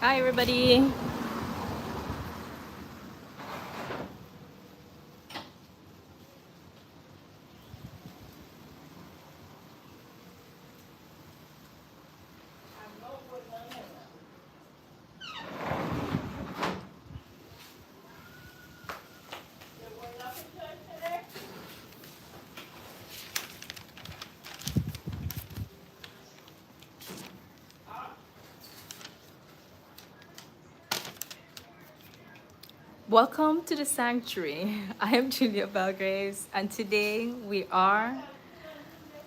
Hi, everybody. Welcome to the sanctuary. I am Julia Belgraves, and today we are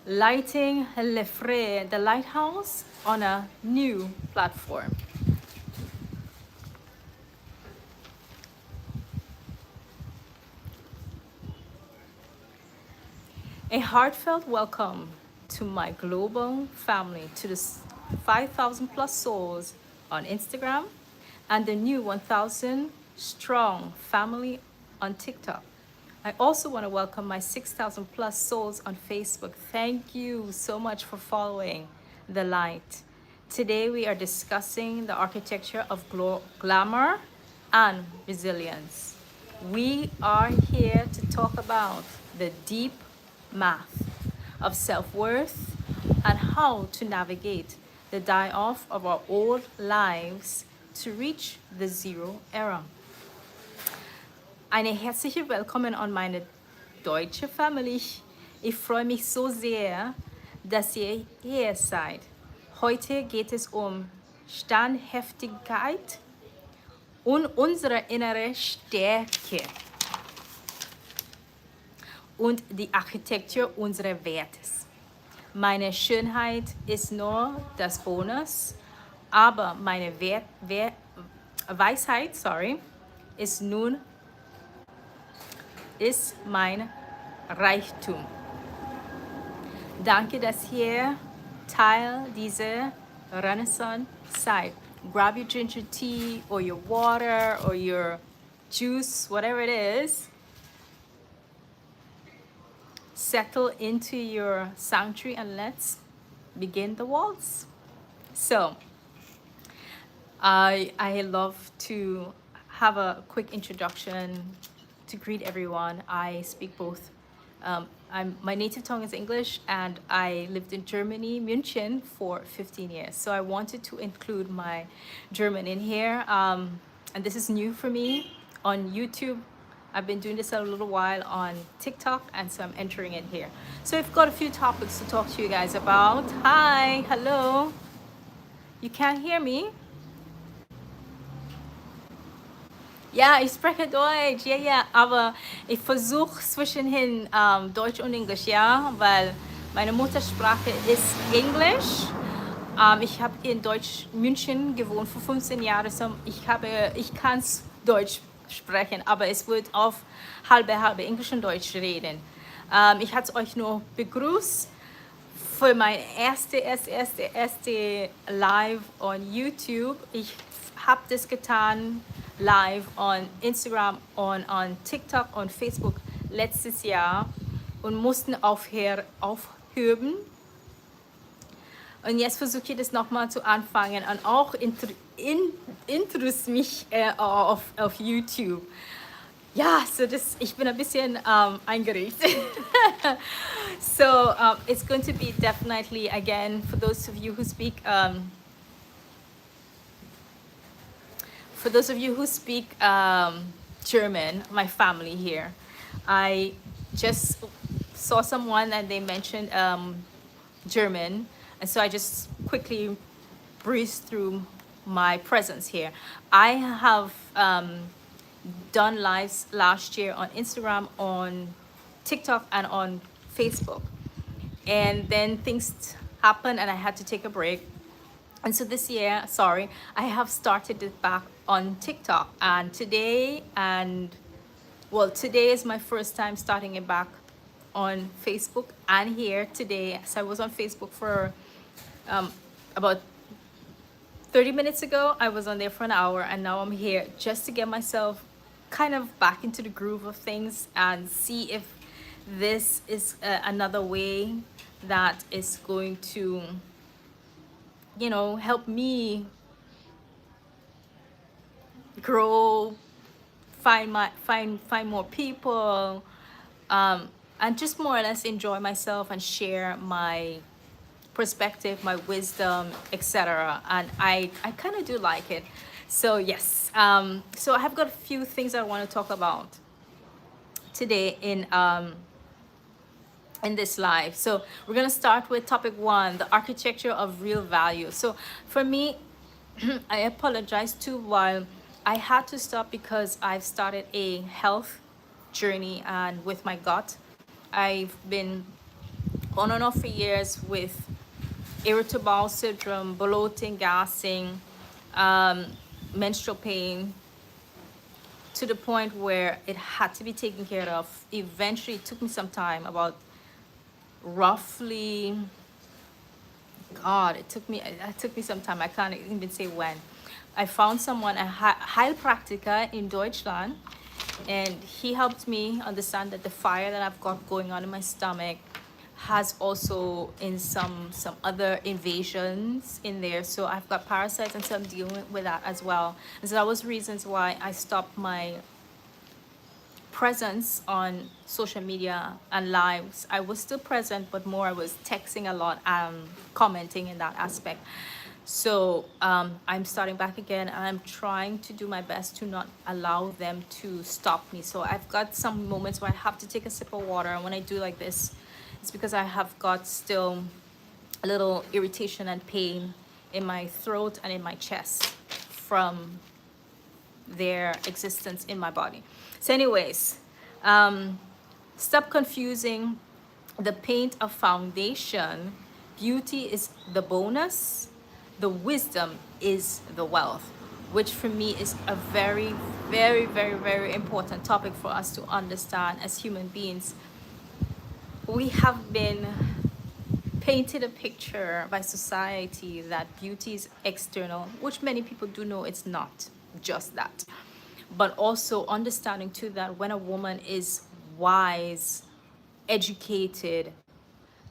lighting Le Phare, the lighthouse, on a new platform. A heartfelt welcome to my global family, to the 5,000 plus souls on Instagram, and the new 1,000 strong family on TikTok. I also want to welcome my 6,000 plus souls on Facebook. Thank you so much for following the light. Today we are discussing the architecture of glamour and resilience. We are here to talk about the deep math of self-worth and how to navigate the die-off of our old lives to reach the zero era. Eine herzliche Willkommen an meine deutsche Familie. Ich freue mich so sehr, dass ihr hier seid. Heute geht es um Standhaftigkeit und unsere innere Stärke und die Architektur unserer Werte. Meine Schönheit ist nur das Bonus, aber meine Weisheit, ist mein Reichtum. Danke, dass ihr Teil dieser Renaissance seid. Grab your ginger tea or your water or your juice, whatever it is. Settle into your sanctuary and let's begin the waltz. So, I love to have a quick introduction to greet everyone. I speak both. My native tongue is English, and I lived in Germany, München, for 15 years. So I wanted to include my German in here. And this is new for me on YouTube. I've been doing this a little while on TikTok, and so I'm entering it here. So I've got a few topics to talk to you guys about. Hi, hello. You can't hear me? Ja, ich spreche Deutsch, ja, aber ich versuche zwischenhin Deutsch und Englisch, ja, weil meine Muttersprache ist Englisch. Ich habe in Deutsch München gewohnt für 15 Jahre, so ich kann Deutsch sprechen, aber es wird auf halbe Englisch und Deutsch reden. Ich hatte euch nur begrüßt für mein erste Live on YouTube. Ich habe das getan live on Instagram und on TikTok und Facebook letztes Jahr und mussten aufhören. Und jetzt versuche ich das nochmal zu anfangen und auch interessiert mich auf YouTube. Ja, so ich bin ein bisschen eingeregt. So it's going to be definitely, again, for those of you who speak German, my family here, I just saw someone and they mentioned German, and so I just quickly breezed through my presence here. I have done lives last year on Instagram, on TikTok, and on Facebook, and then things happened and I had to take a break. And so this year, I have started it back on TikTok, and today is my first time starting it back on Facebook and here today. So I was on Facebook for about 30 minutes ago. I was on there for an hour, and now I'm here just to get myself kind of back into the groove of things and see if this is another way that is going to, help me grow, find more people, and just more or less enjoy myself and share my perspective, my wisdom, etc. And I kind of do like it. So yes, so I have got a few things I want to talk about today in this live. So we're gonna start with topic one, the architecture of real value. So for me, I apologize too while I had to stop because I've started a health journey, and with my gut, I've been on and off for years with irritable bowel syndrome, bloating, gassing, um, menstrual pain, to the point where it had to be taken care of. Eventually, it took me some time, about roughly, God, it took me some time. I can't even say when. I found someone, a Heilpraktiker in Deutschland, and he helped me understand that the fire that I've got going on in my stomach has also in some other invasions in there. So I've got parasites, and so I'm dealing with that as well. And so that was reasons why I stopped my presence on social media and lives. I was still present, but more I was texting a lot and commenting in that aspect. So I'm starting back again, and I'm trying to do my best to not allow them to stop me. So I've got some moments where I have to take a sip of water, and when I do like this, it's because I have got still a little irritation and pain in my throat and in my chest from their existence in my body. So anyways, stop confusing the paint of foundation. Beauty is the bonus, the wisdom is the wealth, which for me is a very, very, very, very important topic for us to understand as human beings. We have been painted a picture by society that beauty is external, which many people do know it's not just that. But also understanding too that when a woman is wise, educated,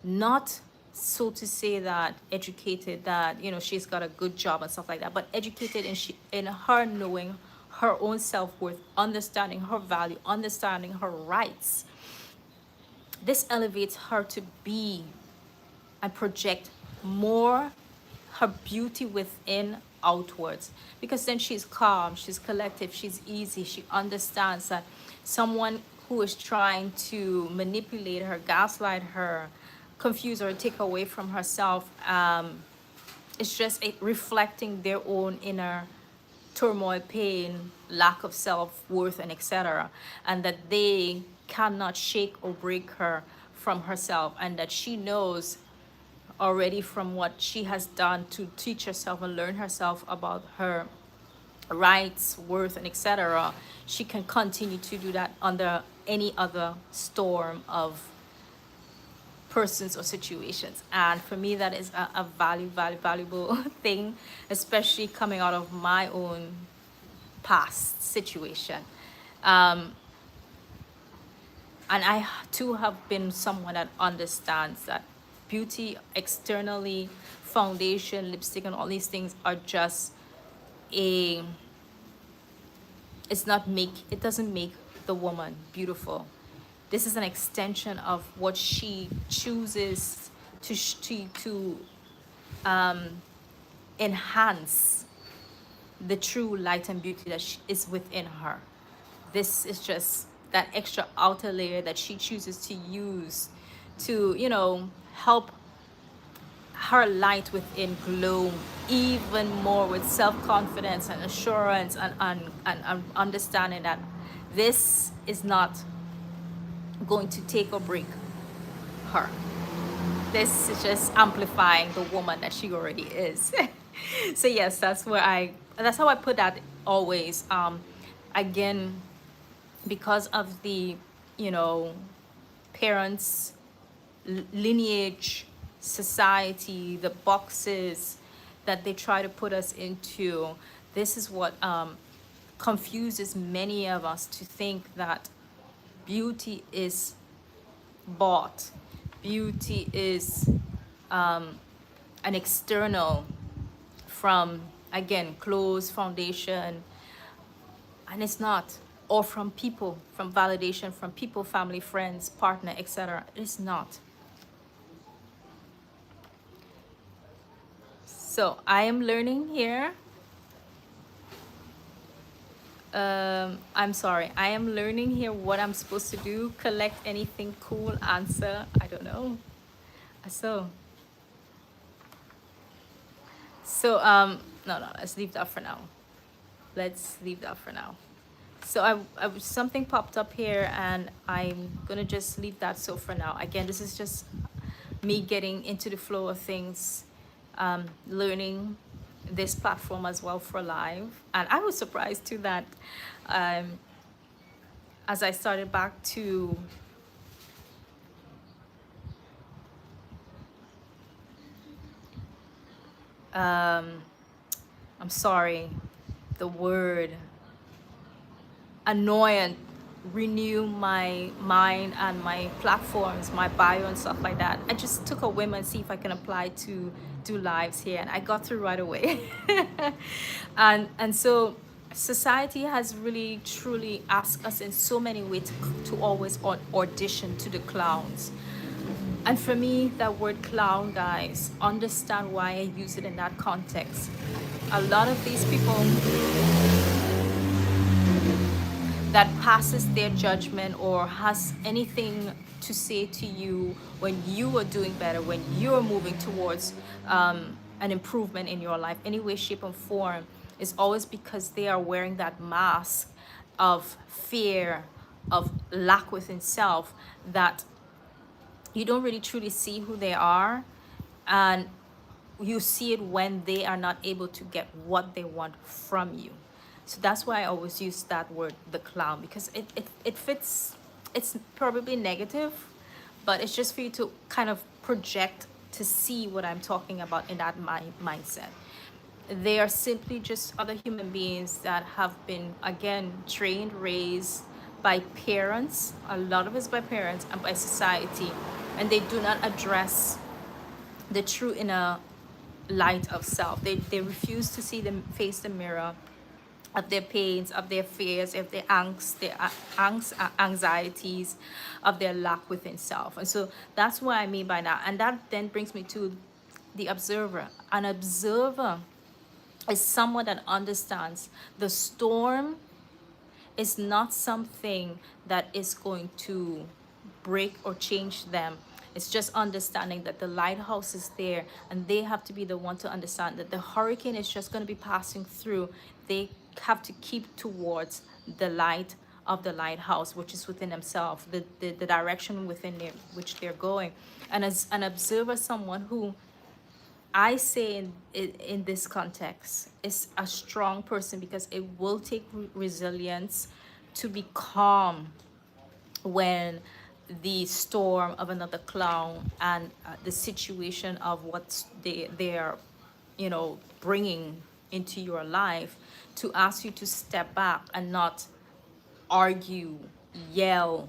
not so to say that educated that she's got a good job and stuff like that, but educated in her knowing her own self-worth, understanding her value, understanding her rights, this elevates her to be and project more her beauty within outwards, because then she's calm, she's collective, she's easy. She understands that someone who is trying to manipulate her, gaslight her, confuse her, take away from herself, it's just reflecting their own inner turmoil, pain, lack of self-worth, and etc. And that they cannot shake or break her from herself, and that she knows already from what she has done to teach herself and learn herself about her rights, worth, and etc. She can continue to do that under any other storm of persons or situations. And for me, that is a valuable thing, especially coming out of my own past situation. And I too have been someone that understands that beauty externally, foundation, lipstick, and all these things are just it doesn't make the woman beautiful. This is an extension of what she chooses to enhance the true light and beauty that is within her. This is just that extra outer layer that she chooses to use to help her light within glow even more with self-confidence and assurance, and understanding that this is not going to take or break her. This is just amplifying the woman that she already is. So yes, that's how I put that always. Again, because of the parents, lineage, society, the boxes that they try to put us into, this is what confuses many of us to think that beauty is bought, beauty is an external, from again clothes, foundation, and it's not. Or from people, from validation from people, family, friends, partner, etc. It's not. So I am learning here. I'm sorry, I am learning here what I'm supposed to do. Collect anything cool, answer, I don't know. So no, let's leave that for now. Let's leave that for now. So something popped up here, and I'm gonna just leave that. So for now, again, this is just me getting into the flow of things, learning this platform as well for live. And I was surprised too that as I started back to I'm sorry, the word annoyant, renew my mind and my platforms, my bio and stuff like that. I just took a whim and see if I can apply to do lives here, and I got through right away. And so society has really truly asked us in so many ways to always audition to the clowns. And for me, that word clown, guys, understand why I use it in that context. A lot of these people that passes their judgment or has anything to say to you when you are doing better, when you're moving towards an improvement in your life, any way, shape, and form, is always because they are wearing that mask of fear, of lack within self, that you don't really truly see who they are, and you see it when they are not able to get what they want from you. So that's why I always use that word, the clown, because it fits. It's probably negative, but it's just for you to kind of project to see what I'm talking about in that mindset. They are simply just other human beings that have been, again, trained, raised by parents. A lot of it's by parents and by society, and they do not address the true inner light of self. They refuse to see them, face the mirror of their pains, of their fears, of their angst, anxieties, of their lack within self. And so that's what I mean by that. And that then brings me to the observer. An observer is someone that understands the storm is not something that is going to break or change them. It's just understanding that the lighthouse is there, and they have to be the one to understand that the hurricane is just going to be passing through. They have to keep towards the light of the lighthouse, which is within themselves, the direction within which they're going. And as an observer, someone who I say in this context is a strong person, because it will take resilience to be calm when the storm of another clown and the situation of what they're bringing into your life, to ask you to step back and not argue, yell,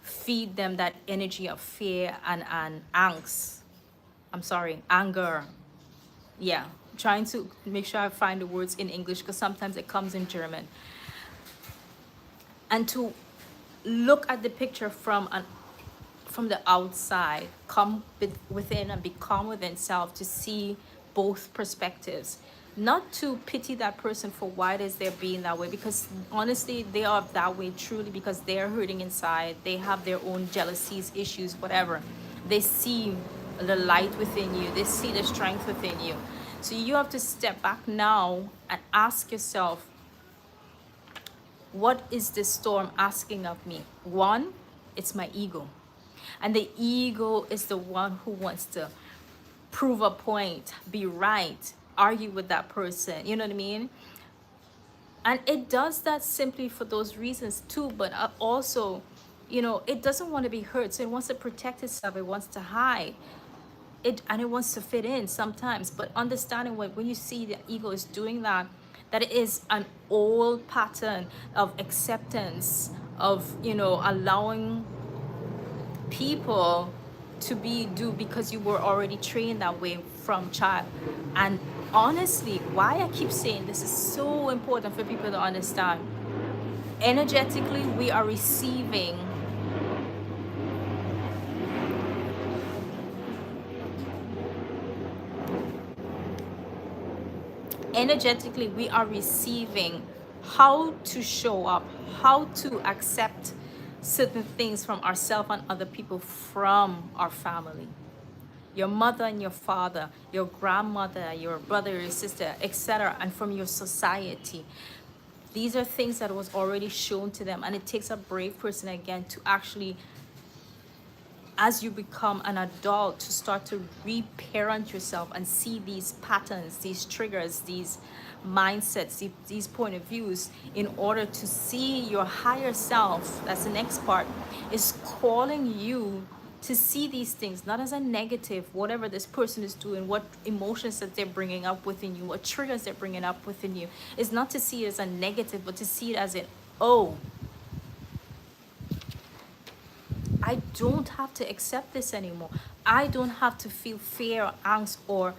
feed them that energy of fear and angst. I'm sorry, anger. Yeah, trying to make sure I find the words in English, because sometimes it comes in German. And to look at the picture from the outside, come within and be calm within self, to see both perspectives. Not to pity that person for why it is they're being that way, because honestly, they are that way truly because they're hurting inside. They have their own jealousies, issues, whatever. They see the light within you. They see the strength within you. So you have to step back now and ask yourself, what is this storm asking of me? One, it's my ego. And the ego is the one who wants to prove a point, be right, argue with that person. You know what I mean? And it does that simply for those reasons too, but also, it doesn't want to be hurt. So it wants to protect itself. It wants to hide. And it wants to fit in sometimes. But understanding when you see the ego is doing that, that it is an old pattern of acceptance, of allowing people to do because you were already trained that way from child. And honestly, why I keep saying this is so important for people to understand, energetically we are receiving, energetically we are receiving how to show up, how to accept certain things from ourselves and other people from our family, your mother and your father, your grandmother, your brother, your sister, etc., and from your society. These are things that was already shown to them, and it takes a brave person again to actually, as you become an adult, to start to reparent yourself and see these patterns, these triggers, these mindsets, these point of views, in order to see your higher self. That's the next part, is calling you to see these things not as a negative, whatever this person is doing, what emotions that they're bringing up within you, what triggers they're bringing up within you, is not to see it as a negative, but to see it as an, oh, I don't have to accept this anymore. I don't have to feel fear or angst or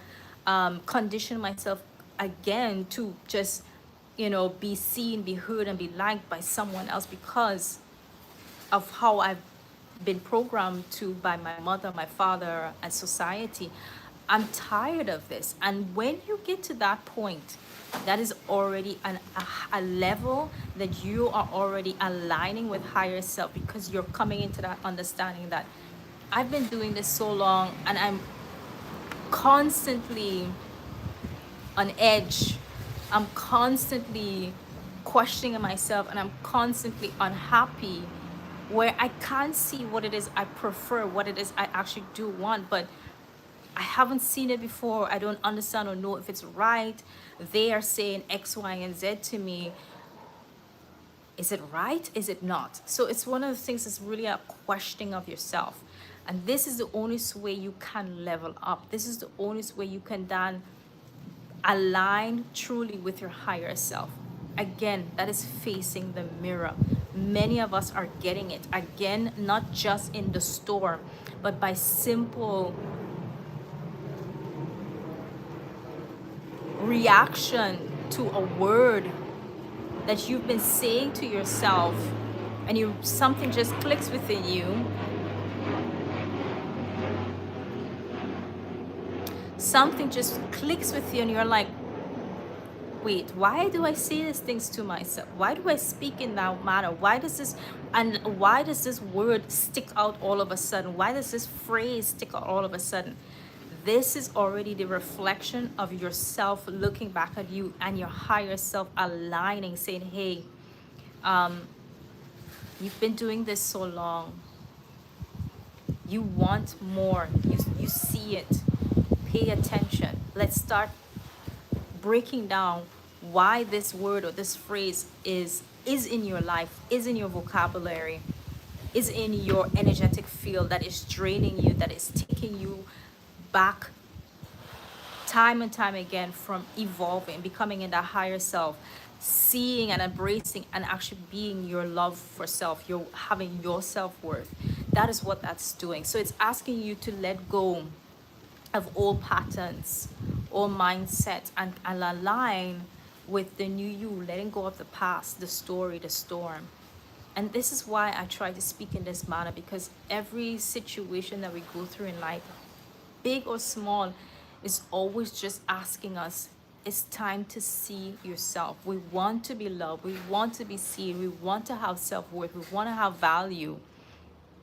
condition myself again to just, be seen, be heard, and be liked by someone else because of how I've been programmed to by my mother, my father, and society. I'm tired of this. And when you get to that point, that is already a level that you are already aligning with higher self, because you're coming into that understanding that I've been doing this so long and I'm constantly on edge. I'm constantly questioning myself and I'm constantly unhappy, where I can't see what it is I prefer, what it is I actually do want, but I haven't seen it before. I don't understand or know if it's right. They are saying X, Y, and Z to me. Is it right? Is it not? So it's one of the things that's really a questioning of yourself. And this is the only way you can level up. This is the only way you can then align truly with your higher self. Again, that is facing the mirror. Many of us are getting it. Again, not just in the storm, but by simple reaction to a word that you've been saying to yourself, and something just clicks within you. Something just clicks with you and you're like, wait, why do I say these things to myself? Why do I speak in that manner? Why does this word stick out all of a sudden? Why does this phrase stick out all of a sudden? This is already the reflection of yourself looking back at you and your higher self aligning, saying, hey, you've been doing this so long. You want more. You see it. Pay attention. Let's start breaking down why this word or this phrase is in your life, is in your vocabulary, is in your energetic field, that is draining you, that is taking you back time and time again from evolving, becoming in that higher self, seeing and embracing and actually being your love for self, you're having your self-worth. That is what that's doing. So it's asking you to let go of all patterns, all mindsets, and align with the new you, letting go of the past, the story, the storm. And this is why I try to speak in this manner, because every situation that we go through in life, big or small, is always just asking us, it's time to see yourself. We want to be loved, we want to be seen, we want to have self-worth, we want to have value,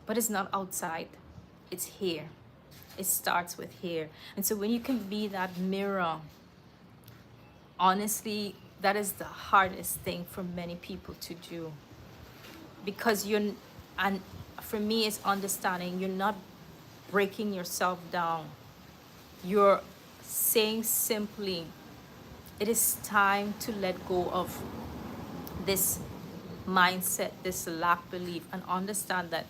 but it's not outside, it's here. It starts with here. And so when you can be that mirror, honestly, that is the hardest thing for many people to do, because and for me, it's understanding you're not breaking yourself down. You're saying simply, it is time to let go of this mindset, this lack belief, and understand that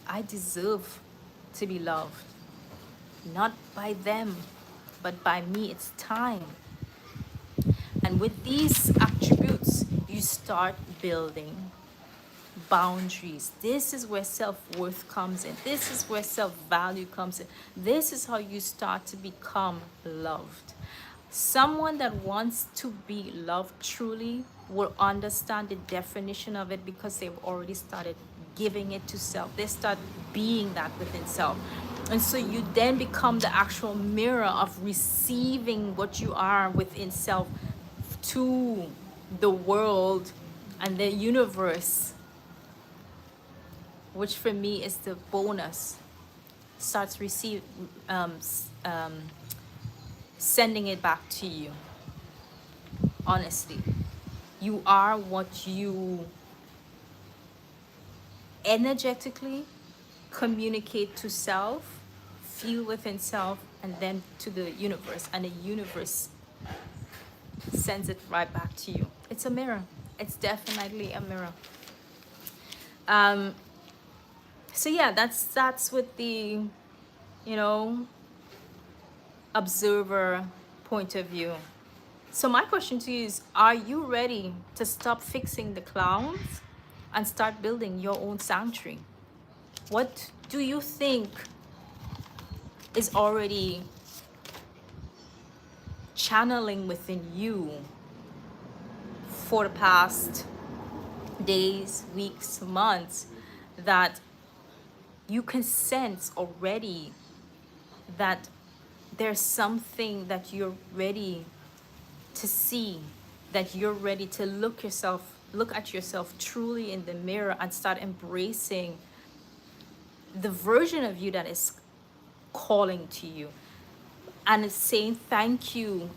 I deserve to be loved. Not by them, but by me. It's time. And with these attributes, you start building boundaries. This is where self-worth comes in. This is where self-value comes in. This is how you start to become loved. Someone that wants to be loved truly will understand the definition of it, because they've already started giving it to self. They start being that within self. And so you then become the actual mirror of receiving what you are within self to the world and the universe, which for me is the bonus. Starts sending it back to you. Honestly, you are what you energetically communicate to self, feel within self, and then to the universe, and the universe sends it right back to you. It's a mirror. It's definitely a mirror. So yeah, that's with the, you know, observer point of view. So my question to you is, are you ready to stop fixing the clowns and start building your own sanctuary? What do you think is already channeling within you for the past days, weeks, months, that you can sense already that there's something that you're ready to see, that you're ready to look at yourself truly in the mirror and start embracing the version of you that is calling to you, and it's saying thank you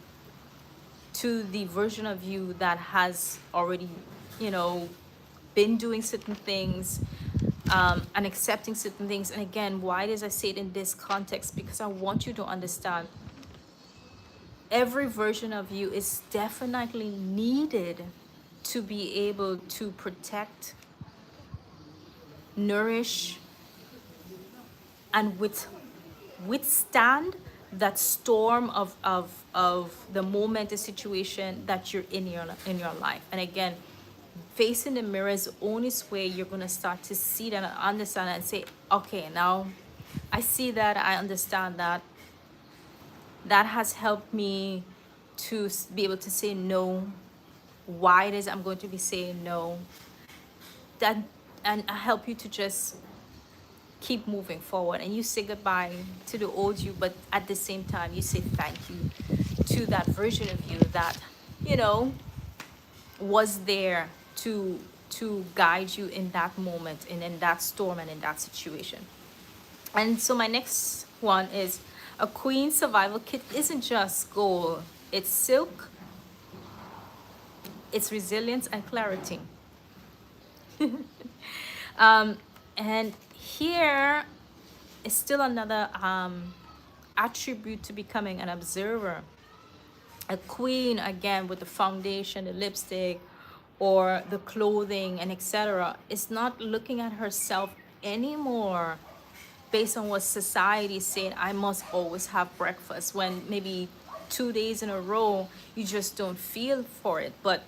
to the version of you that has already, you know, been doing certain things, and accepting certain things. And again, why does I say it in this context? Because I want you to understand every version of you is definitely needed to be able to protect, nourish, and withstand that storm of the moment, the situation that you're in your life. And again, facing the mirror is the only way you're going to start to see that and understand and say, okay, now I see that, I understand that. That has helped me to be able to say no, why it is I'm going to be saying no, that, and I help you to just keep moving forward, and you say goodbye to the old you, but at the same time you say thank you to that version of you that, you know, was there to guide you in that moment and in that storm and in that situation. And so my next one is, a queen survival kit isn't just gold, it's silk, it's resilience and clarity. And here is still another attribute to becoming an observer. A queen, again, with the foundation, the lipstick, or the clothing, and etc., is not looking at herself anymore based on what society is saying. I must always have breakfast, when maybe 2 days in a row you just don't feel for it. But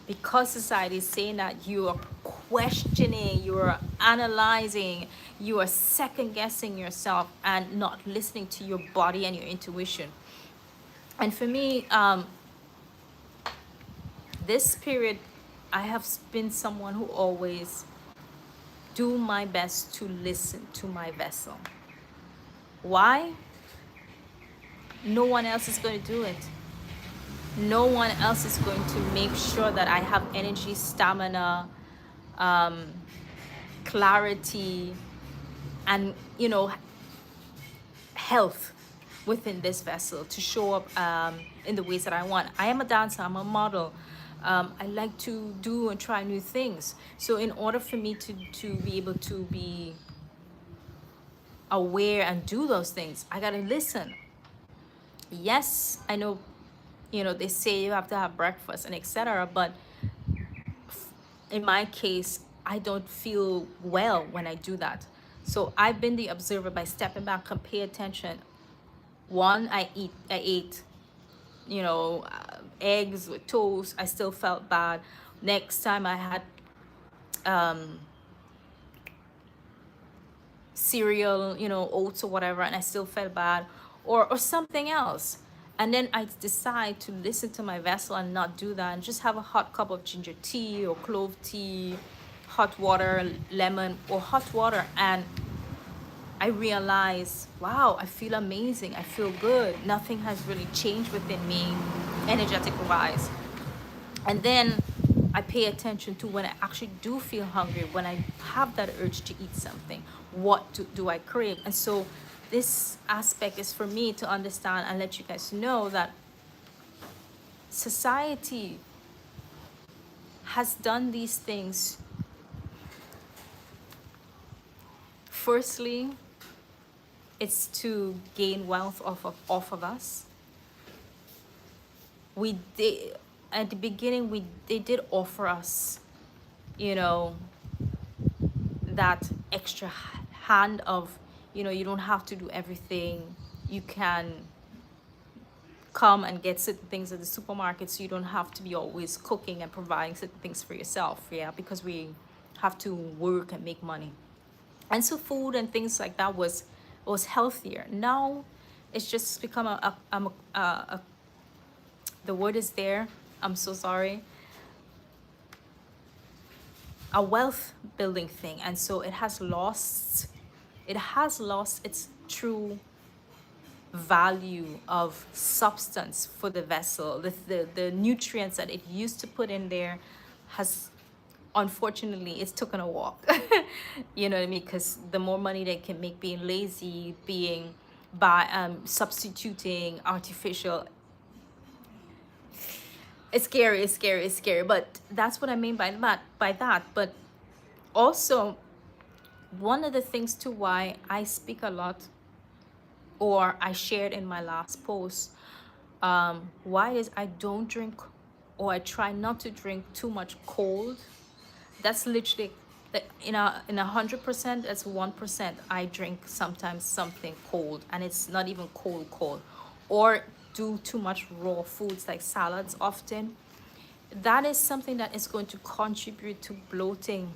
because society is saying that, you are questioning, you are analyzing, you are second guessing yourself and not listening to your body and your intuition. And for me, this period, I have been someone who always do my best to listen to my vessel. Why? No one else is going to do it. No one else is going to make sure that I have energy, stamina, clarity, and, you know, health within this vessel to show up in the ways that I want. I am a dancer, I'm a model. I like to do and try new things. So in order for me to be able to be aware and do those things, I gotta listen. Yes, I know, you know, they say you have to have breakfast and etc., but in my case, I don't feel well when I do that. So I've been the observer by stepping back and pay attention. One, I ate, you know, eggs with toast. I still felt bad. Next time I had cereal, you know, oats or whatever, and I still felt bad, or something else. And then I decide to listen to my vessel and not do that, and just have a hot cup of ginger tea or clove tea, hot water, lemon, or hot water. And I realize, wow, I feel amazing. I feel good. Nothing has really changed within me, energetic wise. And then I pay attention to when I actually do feel hungry, when I have that urge to eat something, what do I crave? And so this aspect is for me to understand and let you guys know that society has done these things. Firstly, it's to gain wealth off of us. We did at the beginning, they did offer us, you know, that extra hand of, you know, you don't have to do everything. You can come and get certain things at the supermarket, so you don't have to be always cooking and providing certain things for yourself. Yeah, because we have to work and make money. And so food and things like that was healthier. Now it's just become the word is there, I'm so sorry, a wealth building thing. And so it has lost its true value of substance for the vessel. The nutrients that it used to put in there has, unfortunately, it's taken a walk. You know what I mean? Because the more money they can make being lazy, being by substituting artificial, it's scary, it's scary, it's scary. But that's what I mean by that. But also, one of the things too why I speak a lot, or I shared in my last post, why is I don't drink, or I try not to drink too much cold. That's literally, in a 100%, that's 1%. I drink sometimes something cold, and it's not even cold, or do too much raw foods like salads often. That is something that is going to contribute to bloating,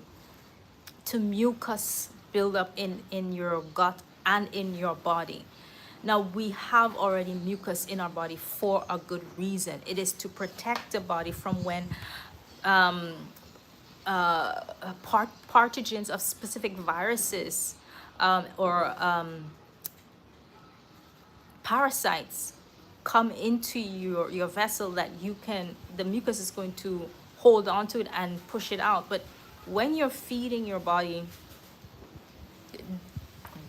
to mucus buildup in your gut and in your body. Now, we have already mucus in our body for a good reason. It is to protect the body from when pathogens of specific viruses or parasites come into your vessel, that the mucus is going to hold on to it and push it out. But when you're feeding your body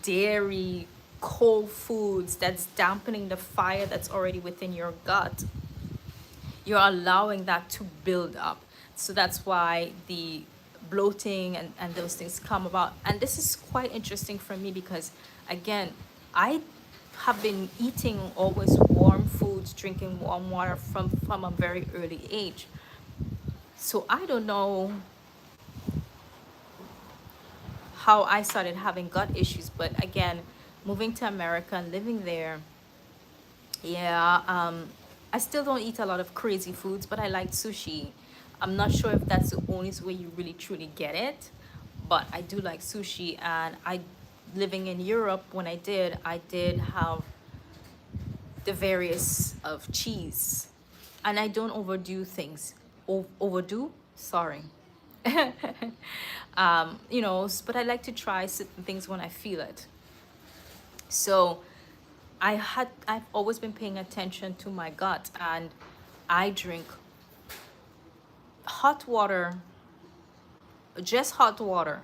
dairy, cold foods, that's dampening the fire that's already within your gut, you're allowing that to build up. So that's why the bloating and those things come about. And this is quite interesting for me because, again, I have been eating always warm foods, drinking warm water from a very early age. So I don't know how I started having gut issues, but again, moving to America and living there, yeah, I still don't eat a lot of crazy foods, but I like sushi. I'm not sure if that's the only way you really truly get it, but I do like sushi. And living in Europe, when I did have the various of cheese, and I don't overdo things. Overdo? Sorry. You know, but I like to try certain things when I feel it. So I've always been paying attention to my gut, and I drink hot water, just hot water,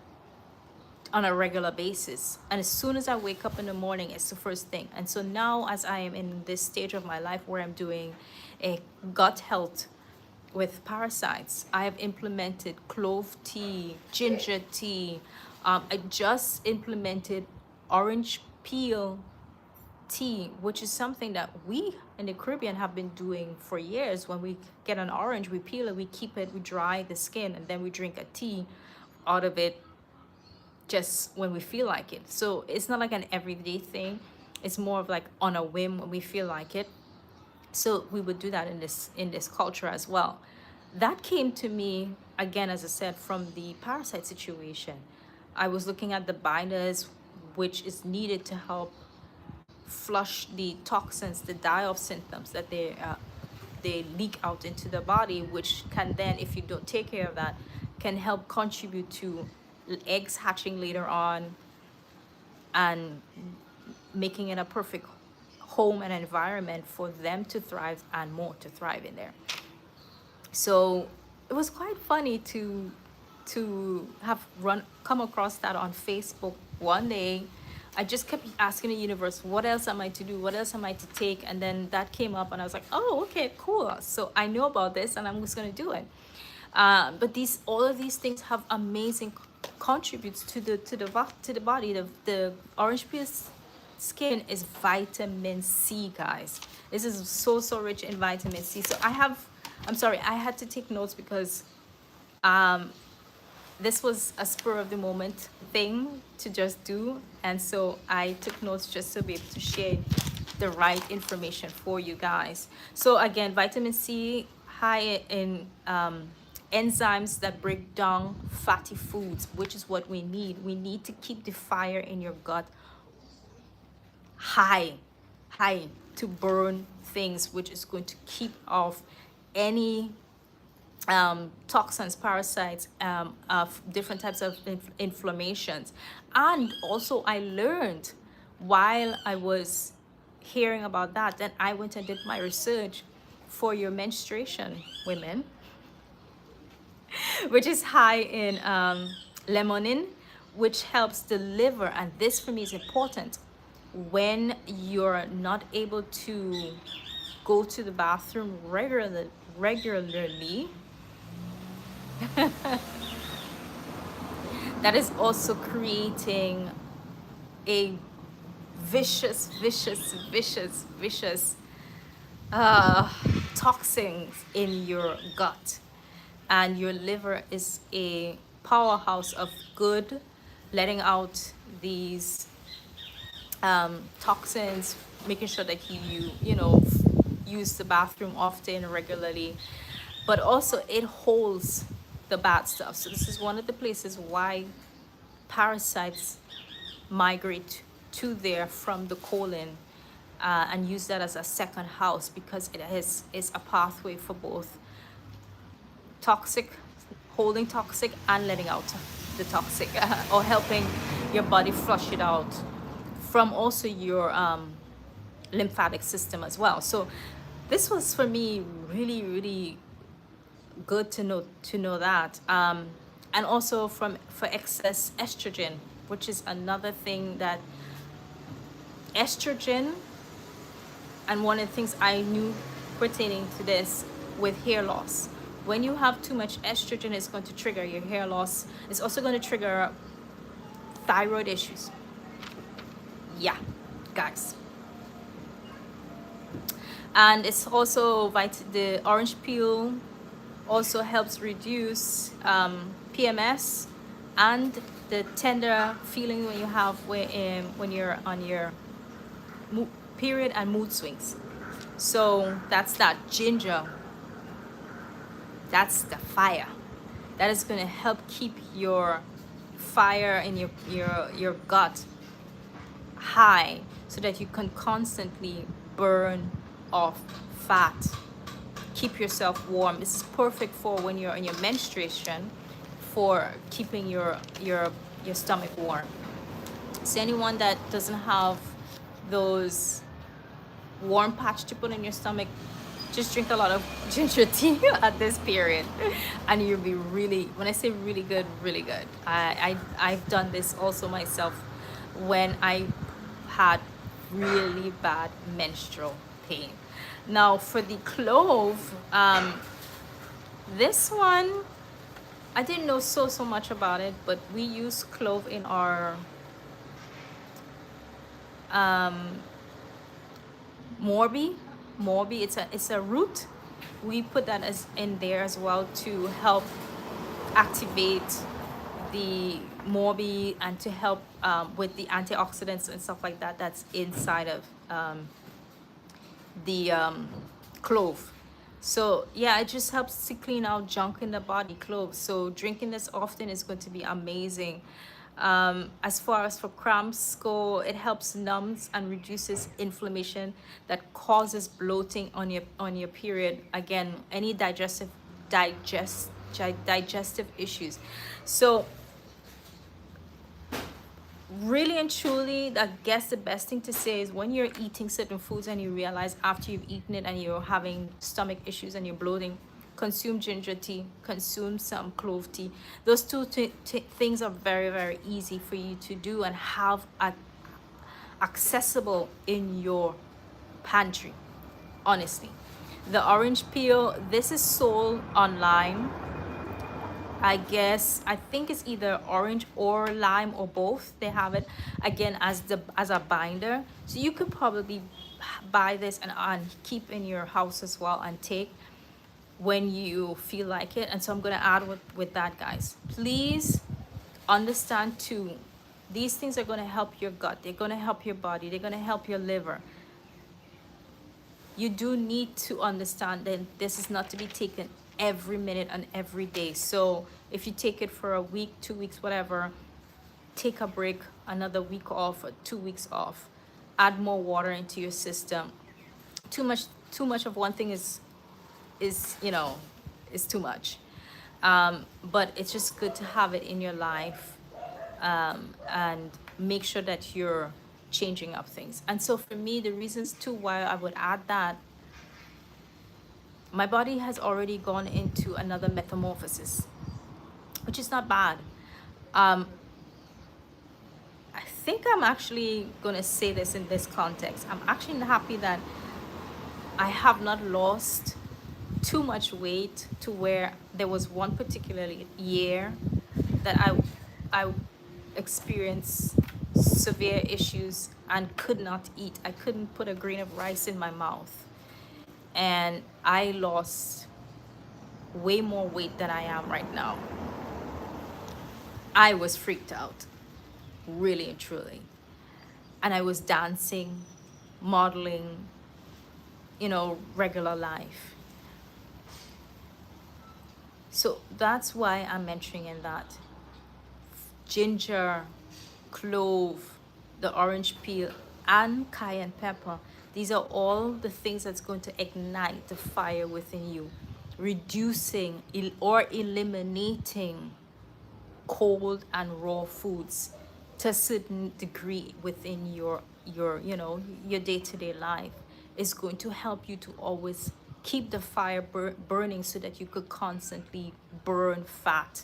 on a regular basis. And as soon as I wake up in the morning, it's the first thing. And so now, as I am in this stage of my life where I'm doing a gut health with parasites, I have implemented clove tea, ginger tea. I just implemented orange peel tea, which is something that we in the Caribbean have been doing for years. When we get an orange, we peel it, we keep it, we dry the skin, and then we drink a tea out of it just when we feel like it. So it's not like an everyday thing. It's more of like on a whim when we feel like it. So we would do that in this culture as well. That came to me, again, as I said, from the parasite situation. I was looking at the binders, which is needed to help flush the toxins, the die-off symptoms that they leak out into the body, which can then, if you don't take care of that, can help contribute to eggs hatching later on and making it a perfect home and environment for them to thrive and more to thrive in there. So it was quite funny to have come across that on Facebook one day. I just kept asking the universe, what else am I to do? What else am I to take? And then that came up and I was like, oh, okay, cool. So I know about this and I'm just going to do it. But all of these things have amazing contributes to the body. The orange peel skin is vitamin C, guys. This is so rich in vitamin C. So I'm sorry, I had to take notes because this was a spur of the moment thing to just do, and so I took notes just to be able to share the right information for you guys. So again, vitamin C, high in enzymes that break down fatty foods, which is what we need. We need to keep the fire in your gut high to burn things, which is going to keep off any toxins, parasites, of different types of inflammations. And also I learned while I was hearing about that, then I went and did my research for your menstruation, women, which is high in limonene, which helps the liver. And this for me is important when you're not able to go to the bathroom regularly. That is also creating a vicious toxins in your gut, and your liver is a powerhouse of good, letting out these toxins, making sure that you know, use the bathroom often, regularly, but also it holds the bad stuff. So this is one of the places why parasites migrate to there from the colon, and use that as a second house, because it is a pathway for both toxic, holding toxic and letting out the toxic, or helping your body flush it out from also your lymphatic system as well. So this was for me really good to know that, and also for excess estrogen, which is another thing that estrogen, and one of the things I knew pertaining to this with hair loss. When you have too much estrogen, it's going to trigger your hair loss. It's also going to trigger thyroid issues. Yeah, guys. And it's also the orange peel also helps reduce PMS and the tender feeling when you have when you're on your period and mood swings. So that's that. Ginger, that's the fire. That is going to help keep your fire in your gut high, so that you can constantly burn off fat, keep yourself warm. This is perfect for when you're in your menstruation, for keeping your stomach warm. So anyone that doesn't have those warm patch to put in your stomach, just drink a lot of ginger tea at this period, and you'll be really, when I say really good, really good. I've done this also myself when I had really bad menstrual pain. Now for the clove, this one I didn't know so much about it, but we use clove in our morbi. It's a root. We put that in there as well to help activate the morbi, and to help with the antioxidants and stuff like that that's inside of the clove. So yeah, it just helps to clean out junk in the body, clove. So drinking this often is going to be amazing. As far as for cramps go, it helps numbs and reduces inflammation that causes bloating on your period. Again, any digestive issues. So really and truly, I guess the best thing to say is when you're eating certain foods and you realize after you've eaten it and you're having stomach issues and you're bloating, consume ginger tea, consume some clove tea. Those two things are very, very easy for you to do and have accessible in your pantry, honestly. The orange peel, this is sold online. I think it's either orange or lime or both. They have it again as a binder. So you could probably buy this and keep in your house as well and take when you feel like it. And so I'm gonna add with that, guys. Please understand too, these things are gonna help your gut, they're gonna help your body, they're gonna help your liver. You do need to understand that this is not to be taken every minute and every day. So if you take it for a week, 2 weeks, whatever, take a break, another week off or 2 weeks off. Add more water into your system. Too much of one thing is too much. But it's just good to have it in your life, and make sure that you're changing up things. And so for me, the reasons too why I would add that, my body has already gone into another metamorphosis, which is not bad. I think I'm actually going to say this in this context. I'm actually happy that I have not lost too much weight to where there was one particular year that I experienced severe issues and could not eat. I couldn't put a grain of rice in my mouth. And I lost way more weight than I am right now. I was freaked out, really and truly. And I was dancing, modeling, regular life. So that's why I'm mentioning that. Ginger, clove, the orange peel, and cayenne pepper. These are all the things that's going to ignite the fire within you, reducing or eliminating cold and raw foods to a certain degree within your day-to-day life. Is going to help you to always keep the fire burning so that you could constantly burn fat,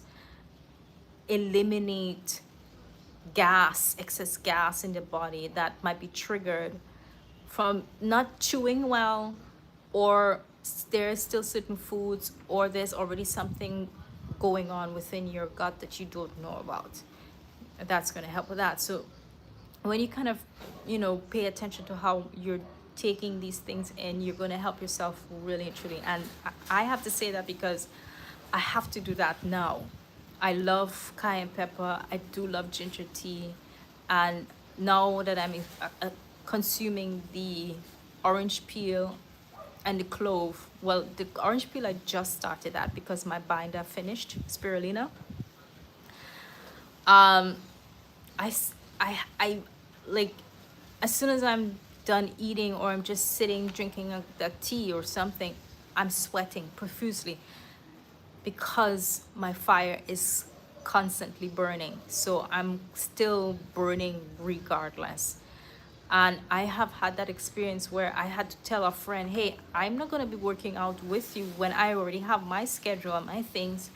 eliminate excess gas in the body that might be triggered from not chewing well, or there's still certain foods, or there's already something going on within your gut that you don't know about. That's going to help with that. So when you kind of pay attention to how you're taking these things in, you're going to help yourself really and truly. And I have to say that because I have to do that now. I love cayenne pepper, I do love ginger tea, and now that I'm consuming the orange peel and the clove, well, the orange peel I just started that because my binder finished, spirulina. I like, as soon as I'm done eating or I'm just sitting drinking a tea or something, I'm sweating profusely because my fire is constantly burning. So I'm still burning regardless. And I have had that experience where I had to tell a friend, hey, I'm not going to be working out with you when I already have my schedule and my things.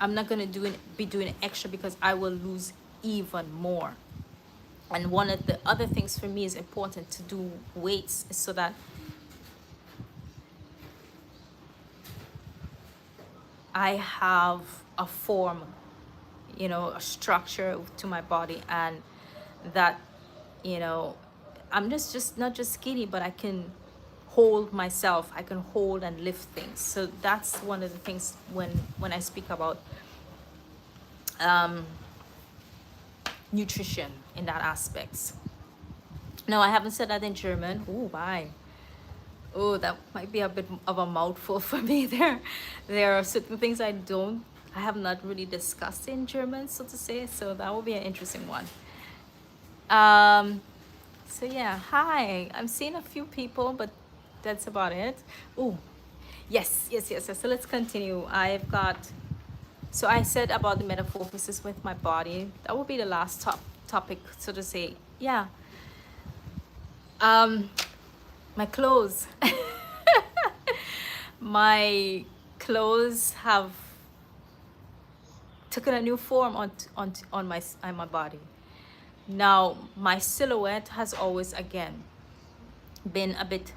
I'm not going to be doing extra because I will lose even more. And one of the other things for me is important to do weights so that I have a form, a structure to my body, and that, I'm just not just skinny, but I can hold myself. I can hold and lift things. So that's one of the things when I speak about nutrition in that aspects. No, I haven't said that in German. Oh, bye. Oh, that might be a bit of a mouthful for me there. There are certain things I don't I have not really discussed in German, so to say, so that will be an interesting one. Um, so yeah, hi. I'm seeing a few people, but that's about it. Oh, yes. So let's continue. I've got, so I said about the metamorphosis with my body. That will be the last topic, so to say. Yeah. Um, my clothes. My clothes have taken a new form on my body. Now, my silhouette has always, again, been a bit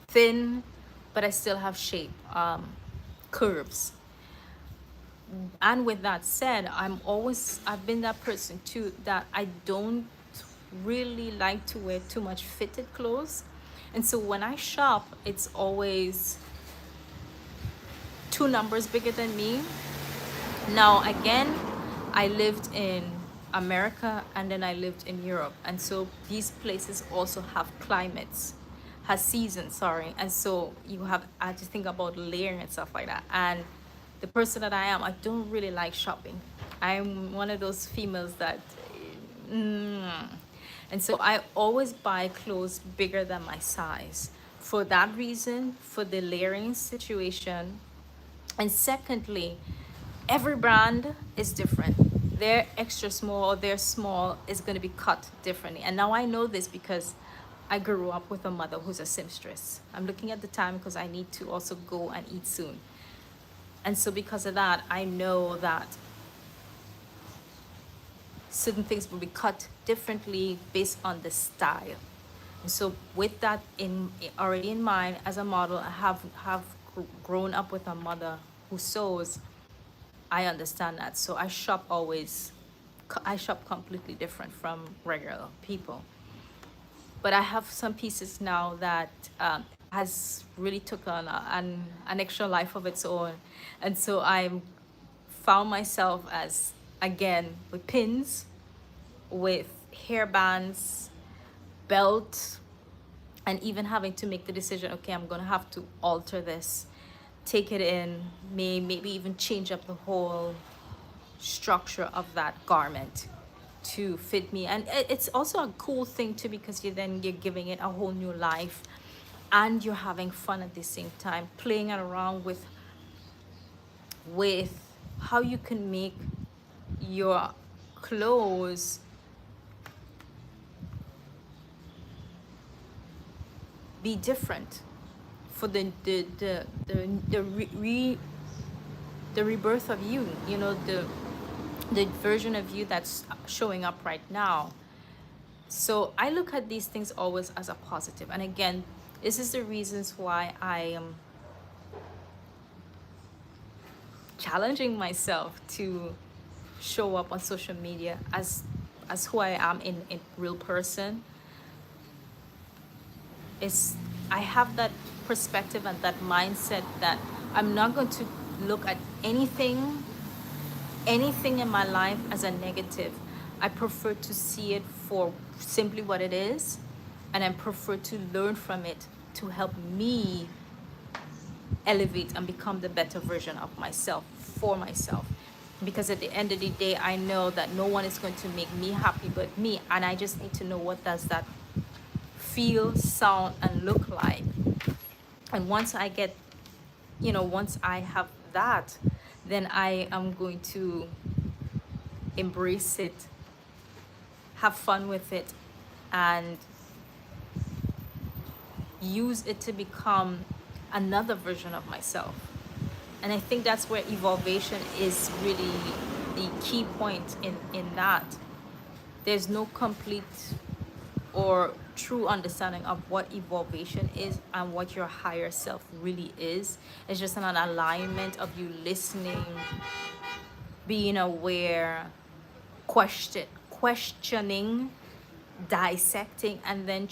thin, but I still have shape, curves. And with that said, I've been that person too, that I don't really like to wear too much fitted clothes. And so when I shop, it's always two numbers bigger than me. Now, again, I lived in America and then I lived in Europe. And so these places also have climates, has seasons, sorry. And so I just think about layering and stuff like that. And the person that I am, I don't really like shopping. I'm one of those females that, mm, and so I always buy clothes bigger than my size. For that reason, for the layering situation, and secondly, every brand is different. Their extra small or their small is going to be cut differently. And now I know this because I grew up with a mother who's a seamstress. I'm looking at the time because I need to also go and eat soon. And so because of that, I know that certain things will be cut differently based on the style. And so with that already in mind, as a model, I have grown up with a mother who sews. I understand that. So I shop completely different from regular people. But I have some pieces now that has really took on an extra life of its own. And so I found myself as, again, with pins, with hairbands, belt, and even having to make the decision, okay, I'm gonna have to alter this, take it in, maybe even change up the whole structure of that garment to fit me. And it's also a cool thing too, because you're giving it a whole new life and you're having fun at the same time, playing around with how you can make your clothes be different for the rebirth of you, the version of you that's showing up right now. So I look at these things always as a positive. And again, this is the reasons why I am challenging myself to show up on social media as who I am in real person. I have that perspective and that mindset that I'm not going to look at anything in my life as a negative. I prefer to see it for simply what it is, and I prefer to learn from it to help me elevate and become the better version of myself for myself. Because at the end of the day, I know that no one is going to make me happy but me, and I just need to know what does that feel, sound, and look like. And once I get, once I have that, then I am going to embrace it, have fun with it, and use it to become another version of myself. And I think that's where evolution is really the key point in that. There's no complete or true understanding of what evolution is and what your higher self really is. It's just an alignment of you listening, being aware, questioning, dissecting, and then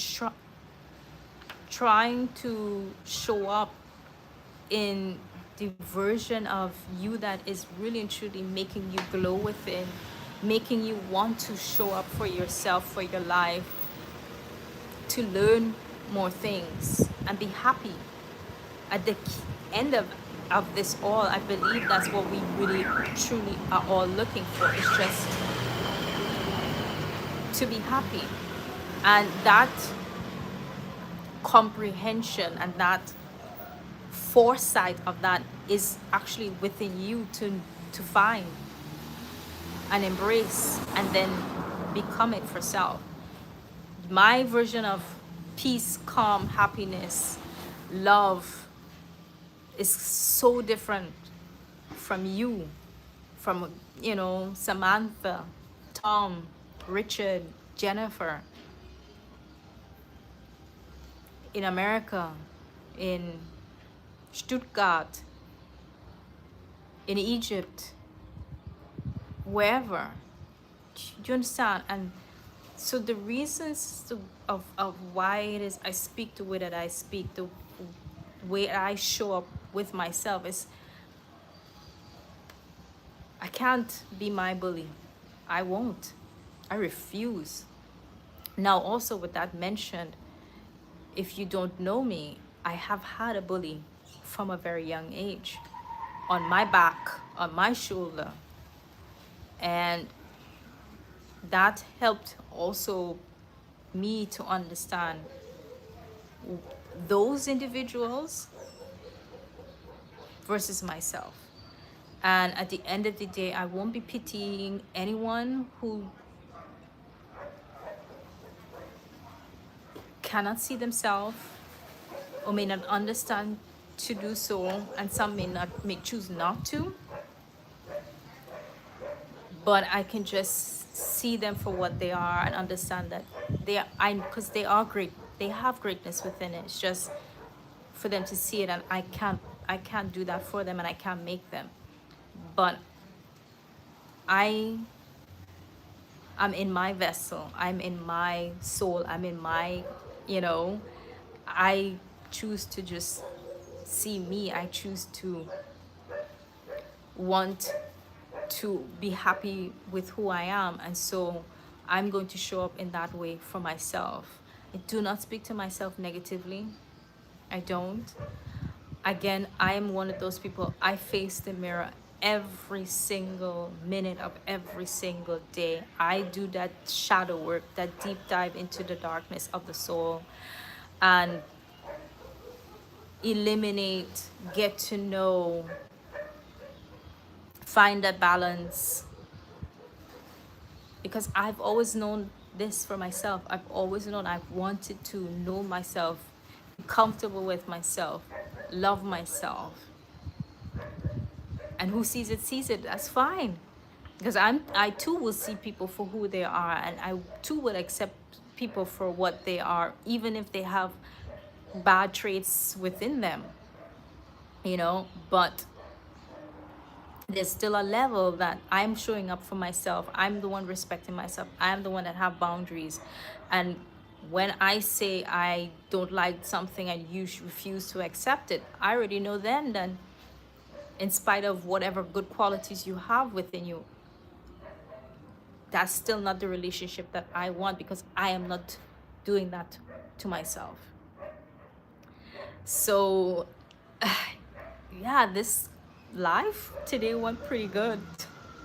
trying to show up in the version of you that is really and truly making you glow within, making you want to show up for yourself, for your life, to learn more things and be happy. At the end of of this all. I believe that's what we really truly are all looking for. It's just to be happy. And that comprehension and that foresight of that is actually within you to find and embrace and then become it for self. My version of peace, calm, happiness, love is so different from you, from, you know, Samantha, Tom, Richard, Jennifer, in America, in Stuttgart, in Egypt, wherever. Do you understand? And so the reasons of why it is I speak the way that I speak, the way I show up with myself is I can't be my bully. I won't. I refuse. Now, also with that mentioned, if you don't know me, I have had a bully from a very young age, on my back, on my shoulder. And that helped also me to understand those individuals versus myself. And at the end of the day, I won't be pitying anyone who cannot see themselves or may not understand to do so, and some may choose not to. But I can just see them for what they are and understand that because they are great. They have greatness within it. It's just for them to see it, and I can't do that for them, and I can't make them. But I'm in my vessel. I'm in my soul. I'm in my, I choose to just see me. I choose to want to be happy with who I am, and so I'm going to show up in that way for myself. I do not speak to myself negatively. I don't. Again, I am one of those people. I face the mirror every single minute of every single day. I do that shadow work, that deep dive into the darkness of the soul, and eliminate, get to know, find a balance. Because I've always known this for myself. I've always known I've wanted to know myself, be comfortable with myself, love myself. And who sees it, that's fine. Because I too will see people for who they are, and I too will accept people for what they are, even if they have bad traits within them, but there's still a level that I'm showing up for myself. I'm the one respecting myself. I'm the one that have boundaries. And when I say I don't like something and you refuse to accept it, I already know then in spite of whatever good qualities you have within you, that's still not the relationship that I want, because I am not doing that to myself. So yeah, this live today went pretty good.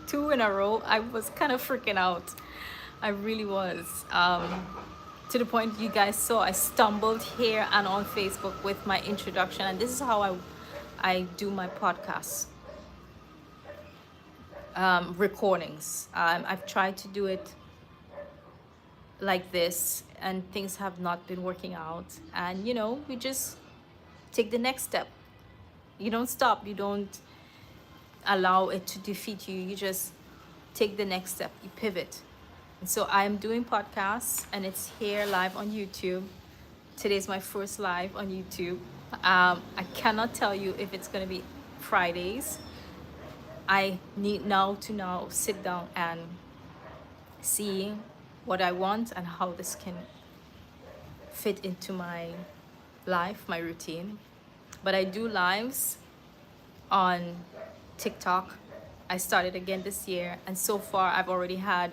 2 in a row. I was kind of freaking out. I really was. To the point you guys saw I stumbled here and on Facebook with my introduction, and this is how I do my podcast recordings. I've tried to do it like this, and things have not been working out, and we just take the next step. You don't stop. You don't allow it to defeat you. You just take the next step. You pivot. And so I'm doing podcasts, and it's here live on YouTube. Today's my first live on YouTube. I cannot tell you if it's going to be Fridays. I need now to sit down and see what I want and how this can fit into my life, my routine. But I do lives on TikTok. I started again this year, and so far I've already had,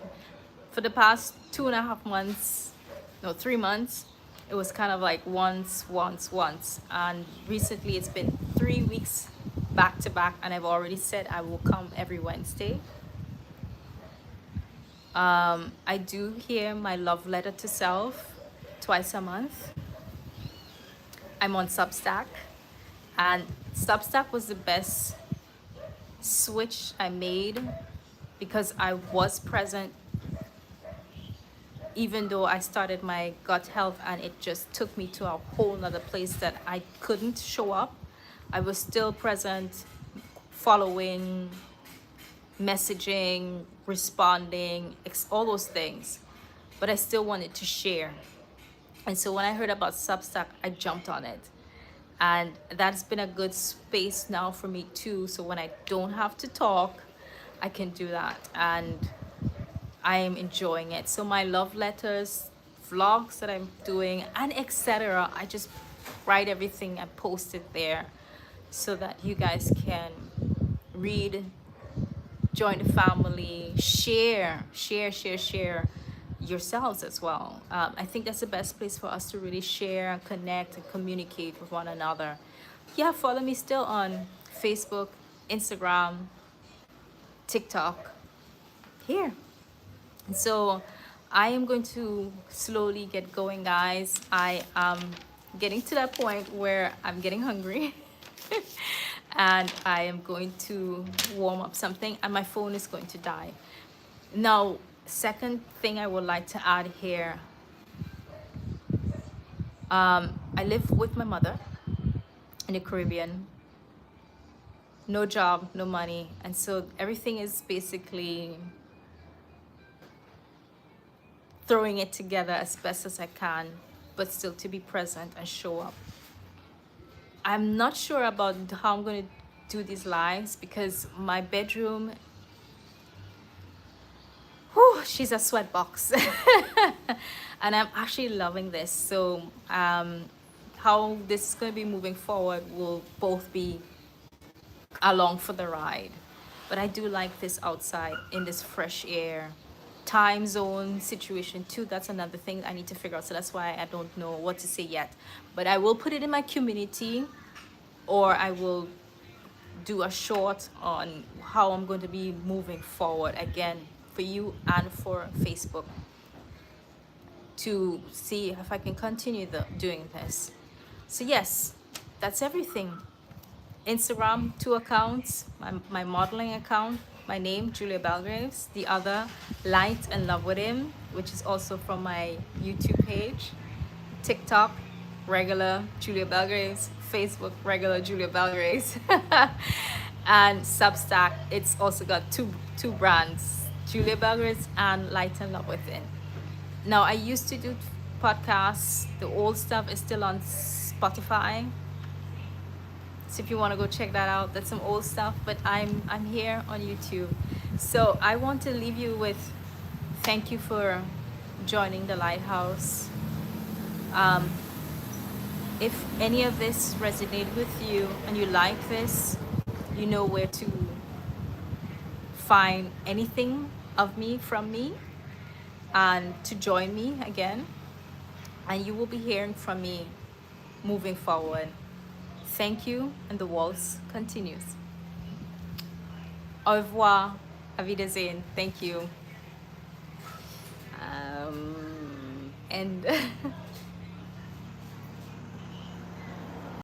for the past 2.5 months, 3 months, it was kind of like once, and recently it's been 3 weeks back to back, and I've already said I will come every Wednesday. I do hear my love letter to self twice a month. I'm on Substack, and Substack was the best switch I made because I was present even though I started my gut health and it just took me to a whole nother place that I couldn't show up. I was still present, following, messaging, responding, all those things, but I still wanted to share. And so when I heard about Substack, I jumped on it. And that's been a good space now for me too. So when I don't have to talk, I can do that. And I am enjoying it. So my love letters, vlogs that I'm doing, and etc. I just write everything and post it there so that you guys can read, join the family, share yourselves as well. I think that's the best place for us to really share, connect, and communicate with one another. Yeah, follow me still on Facebook, Instagram, TikTok, here. And so I am going to slowly get going, guys. I am getting to that point where I'm getting hungry. And I am going to warm up something and my phone is going to die. Now, second thing I would like to add here. I live with my mother in the Caribbean. No job, no money. And so everything is basically throwing it together as best as I can, but still to be present and show up. I'm not sure about how I'm going to do these lives because my bedroom, whew, she's a sweatbox. And I'm actually loving this. So how this is going to be moving forward will both be along for the ride. But I do like this outside in this fresh air. Time zone situation too, that's another thing I need to figure out, so that's why I don't know what to say yet, but I will put it in my community, or I will do a short on how I'm going to be moving forward again for you and for Facebook to see if I can continue doing this. So yes, that's everything. Instagram, 2 accounts, my modeling account, my name, Julia Belgraves, the other, Light and Love With Him, which is also from my YouTube page, TikTok, regular Julia Belgraves, Facebook, regular Julia Belgraves, and Substack, it's also got two brands, Julia Belgraves and Light and Love Within. Now, I used to do podcasts. The old stuff is still on Spotify. So if you want to go check that out, that's some old stuff, but I'm here on YouTube. So I want to leave you with thank you for joining the Lighthouse. If any of this resonated with you and you like this, you know where to find anything of me from me and to join me again. And you will be hearing from me moving forward. Thank you, and the waltz continues. Au revoir, auf Wiedersehen. Thank you. And